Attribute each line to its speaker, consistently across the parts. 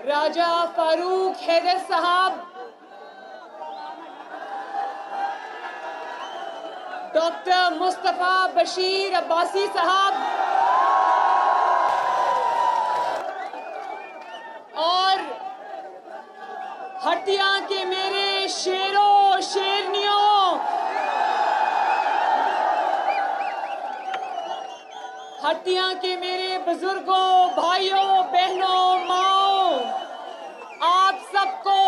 Speaker 1: راجہ فاروق حیدر صاحب، ڈاکٹر مصطفیٰ بشیر عباسی صاحب اور ہٹیا کے میرے شیروں شیرنیوں، ہٹیا کے میرے بزرگوں، بھائیوں، بہنوں، ماؤں، آپ سب کو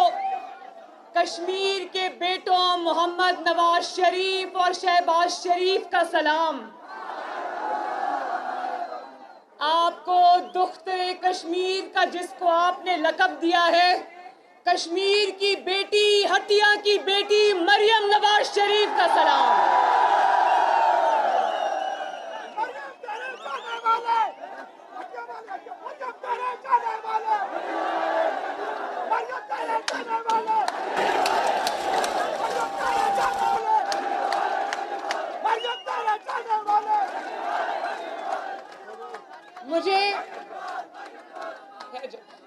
Speaker 1: کشمیر کے بیٹوں محمد نواز شریف اور شہباز شریف کا سلام۔ آپ کو دختر کشمیر کا، جس کو آپ نے لقب دیا ہے، کشمیر کی بیٹی، ہٹیا کی بیٹی مریم نواز شریف کا سلام۔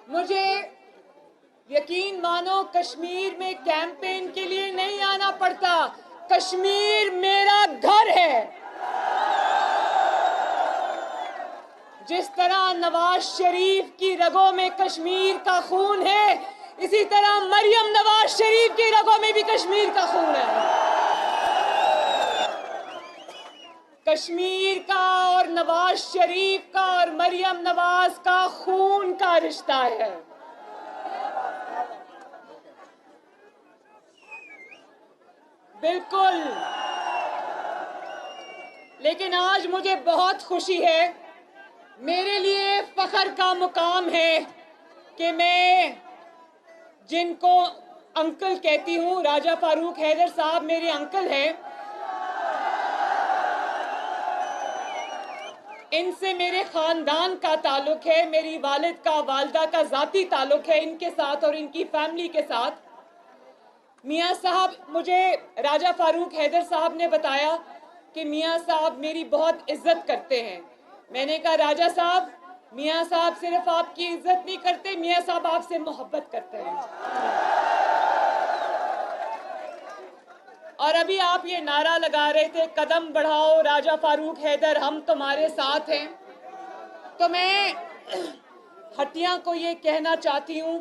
Speaker 1: مجھے یقین مانو، کشمیر میں کیمپین کے لیے نہیں آنا پڑتا، کشمیر میرا گھر ہے۔ جس طرح نواز شریف کی رگوں میں کشمیر کا خون ہے، اسی طرح مریم نواز شریف کی رگوں میں بھی کشمیر کا خون ہے۔ کشمیر کا اور نواز شریف کا اور مریم نواز کا خون کا رشتہ ہے۔ بالکل، لیکن آج مجھے بہت خوشی ہے، میرے لیے فخر کا مقام ہے کہ میں جن کو انکل کہتی ہوں، راجہ فاروق حیدر صاحب میرے انکل ہیں، ان سے میرے خاندان کا تعلق ہے، میری والد کا، والدہ کا ذاتی تعلق ہے ان کے ساتھ اور ان کی فیملی کے ساتھ۔ میاں صاحب، مجھے راجہ فاروق حیدر صاحب نے بتایا کہ میاں صاحب میری بہت عزت کرتے ہیں۔ میں نے کہا راجہ صاحب، میاں صاحب صرف آپ کی عزت نہیں کرتے، میاں صاحب آپ سے محبت کرتے ہیں۔ اور ابھی آپ یہ نعرہ لگا رہے تھے، قدم بڑھاؤ راجہ فاروق حیدر، ہم تمہارے ساتھ ہیں۔ تو میں ہٹیا کو یہ کہنا چاہتی ہوں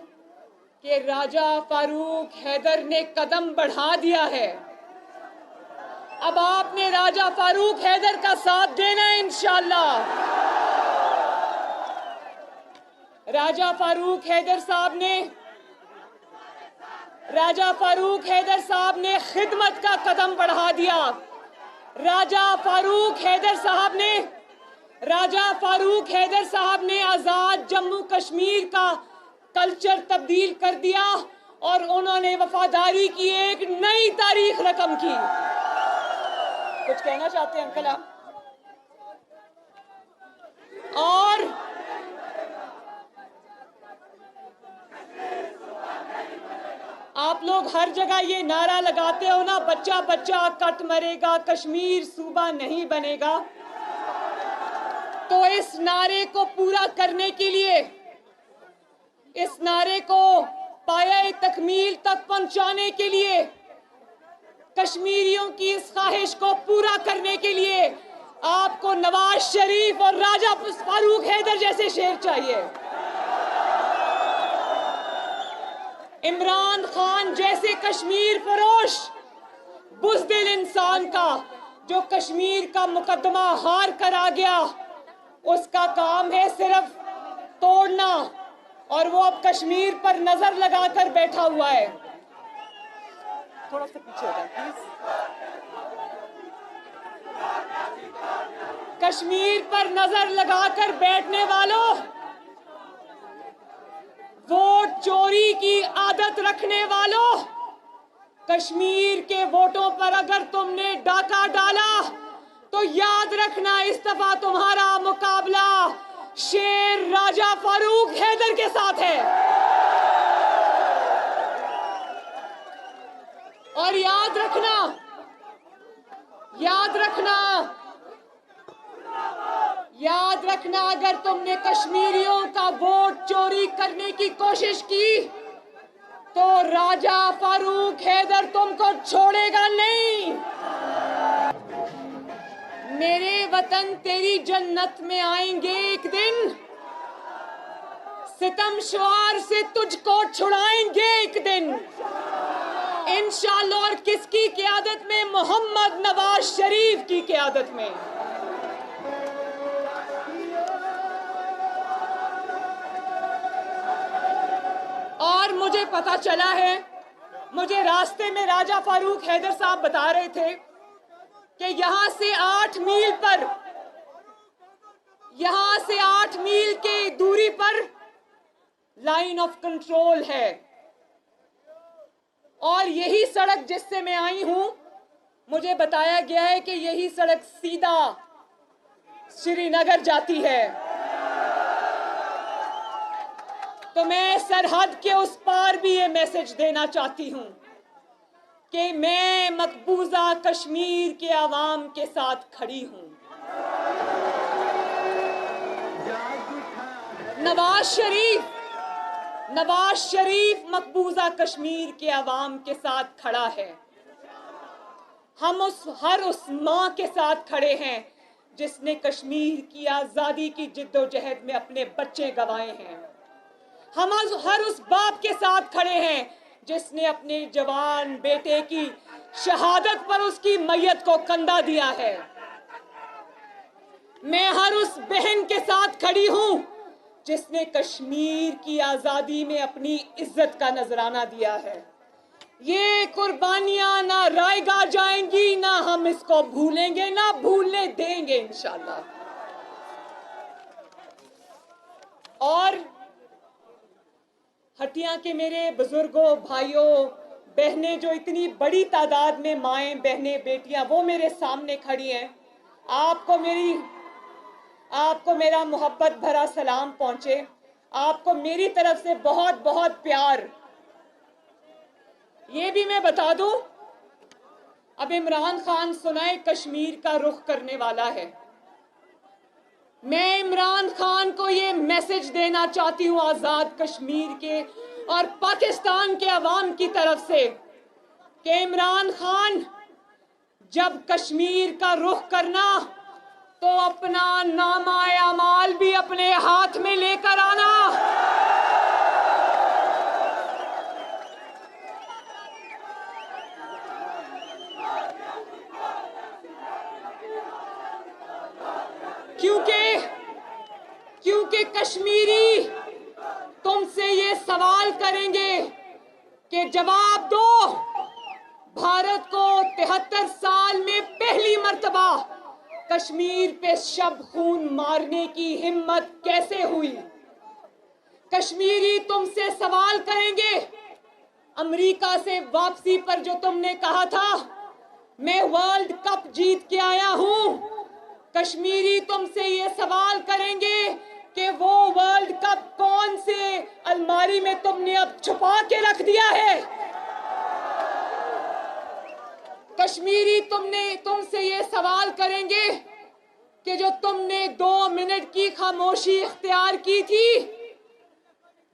Speaker 1: کہ راجہ فاروق حیدر نے قدم بڑھا دیا ہے، اب آپ نے راجہ فاروق حیدر کا ساتھ دینا ہے انشاءاللہ۔ راجہ فاروق حیدر صاحب نے خدمت کا قدم بڑھا دیا۔ راجہ فاروق حیدر صاحب نے آزاد جموں کشمیر کا کلچر تبدیل کر دیا اور انہوں نے وفاداری کی ایک نئی تاریخ رقم کی۔ کچھ کہنا چاہتے ہیں انکل آپ؟ اور آپ لوگ ہر جگہ یہ نعرہ لگاتے ہو نا، بچہ بچہ کٹ مرے گا، کشمیر صوبہ نہیں بنے گا۔ تو اس نعرے کو پورا کرنے کے لیے، اس نعرے کو پایۂ تکمیل تک پہنچانے کے لیے، کشمیریوں کی اس خواہش کو پورا کرنے کے لیے آپ کو نواز شریف اور راجہ فاروق حیدر جیسے شیر چاہیے، عمران خان جیسے کشمیر فروش بزدل انسان کا، جو کشمیر کا مقدمہ ہار کر آ گیا، اس کا کام ہے صرف توڑنا، اور وہ اب کشمیر پر نظر لگا کر بیٹھا ہوا ہے۔ تھوڑا سا پیچھے ہو جائیں پلیز۔ کشمیر پر نظر لگا کر بیٹھنے والوں، ووٹ چوری کی عادت رکھنے والوں، کشمیر کے ووٹوں پر اگر تم نے ڈاکہ ڈالا تو یاد رکھنا اس دفعہ تمہارا مقابلہ شیر راجہ فاروق حیدر کے ساتھ ہے۔ اور یاد رکھنا اگر تم نے کشمیریوں کا ووٹ چوری کرنے کی کوشش کی تو راجہ فاروق حیدر تم کو چھوڑے گا نہیں۔ میرے وطن تیری جنت میں آئیں گے ایک دن، ستم شعار سے تجھ کو چھڑائیں گے ایک دن انشاءاللہ۔ اور کس کی قیادت میں؟ محمد نواز شریف کی قیادت میں۔ اور مجھے پتا چلا ہے، مجھے راستے میں راجہ فاروق حیدر صاحب بتا رہے تھے کہ یہاں سے 8 میل پر، یہاں سے 8 میل کے دوری پر لائن آف کنٹرول ہے، اور یہی سڑک جس سے میں آئی ہوں، مجھے بتایا گیا ہے کہ یہی سڑک سیدھا سری نگر جاتی ہے۔ تو میں سرحد کے اس پار بھی یہ میسج دینا چاہتی ہوں کہ میں مقبوضہ کشمیر کے عوام کے ساتھ کھڑی ہوں۔ نواز شریف مقبوضہ کشمیر کے عوام کے ساتھ کھڑا ہے۔ ہم ہر اس ماں کے ساتھ کھڑے ہیں جس نے کشمیر کی آزادی کی جد و جہد میں اپنے بچے گنوائے ہیں۔ ہم ہر اس باپ کے ساتھ کھڑے ہیں جس نے اپنے جوان بیٹے کی شہادت پر اس کی میت کو کندھا دیا ہے۔ میں ہر اس بہن کے ساتھ کھڑی ہوں جس نے کشمیر کی آزادی میں اپنی عزت کا نذرانہ دیا ہے۔ یہ قربانیاں نہ رائیگاں جائیں گی، نہ ہم اس کو بھولیں گے، نہ بھولنے دیں گے انشاءاللہ۔ اور ہٹیا کے میرے بزرگوں، بھائیوں، بہنیں جو اتنی بڑی تعداد میں مائیں، بہنیں، بیٹیاں وہ میرے سامنے کھڑی ہیں، آپ کو میرا محبت بھرا سلام پہنچے، آپ کو میری طرف سے بہت بہت پیار۔ یہ بھی میں بتا دوں، اب عمران خان سنائے کشمیر کا رخ کرنے والا ہے۔ میں عمران خان کو یہ میسج دینا چاہتی ہوں آزاد کشمیر کے اور پاکستان کے عوام کی طرف سے کہ عمران خان جب کشمیر کا رخ کرنا تو اپنا نامہ اعمال بھی اپنے ہاتھ میں لے کر آنا۔ کیونکہ کشمیری تم سے یہ سوال کریں گے کہ جواب دو، بھارت کو 73 سال میں پہلی مرتبہ کشمیر پہ شب خون مارنے کی ہمت کیسے ہوئی؟ کشمیری تم سے سوال کریں گے، امریکہ سے واپسی پر جو تم نے کہا تھا میں ورلڈ کپ جیت کے آیا ہوں، کشمیری تم سے یہ سوال کریں گے کہ وہ ورلڈ کپ کون سے الماری میں تم نے اب چھپا کے رکھ دیا ہے؟ کشمیری تم سے یہ سوال کریں گے کہ جو تم نے 2 منٹ کی خاموشی اختیار کی تھی،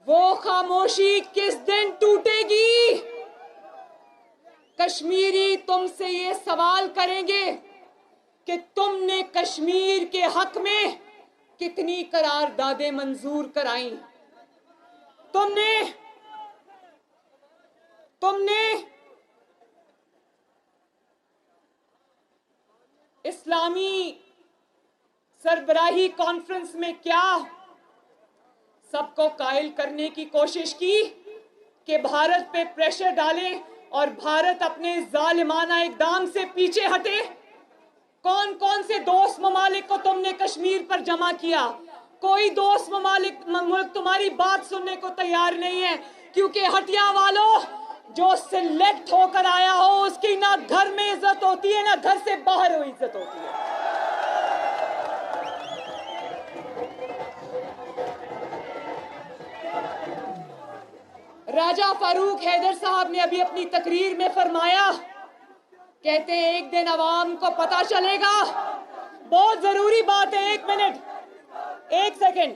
Speaker 1: وہ خاموشی کس دن ٹوٹے گی؟ کشمیری تم سے یہ سوال کریں گے کہ تم نے کشمیر کے حق میں کتنی قراردادیں منظور کرائیں؟ تم نے اسلامی سربراہی کانفرنس میں کیا سب کو قائل کرنے کی کوشش کی کہ بھارت پہ پریشر ڈالے اور بھارت اپنے ظالمانہ اقدام سے پیچھے ہٹے؟ کون کون سے دوست ممالک کو تم نے کشمیر پر جمع کیا؟ کوئی دوست ملک تمہاری بات سننے کو تیار نہیں ہے، کیونکہ ہٹیا والوں، جو سلیکٹ ہو کر آیا ہو اس کی نہ گھر میں عزت ہوتی ہے نہ گھر سے باہر ہو عزت ہوتی ہے۔ راجہ فاروق حیدر صاحب نے ابھی اپنی تقریر میں فرمایا، کہتے ہیں ایک دن عوام کو پتا چلے گا۔ بہت ضروری بات ہے، 1 منٹ 1 سیکنڈ،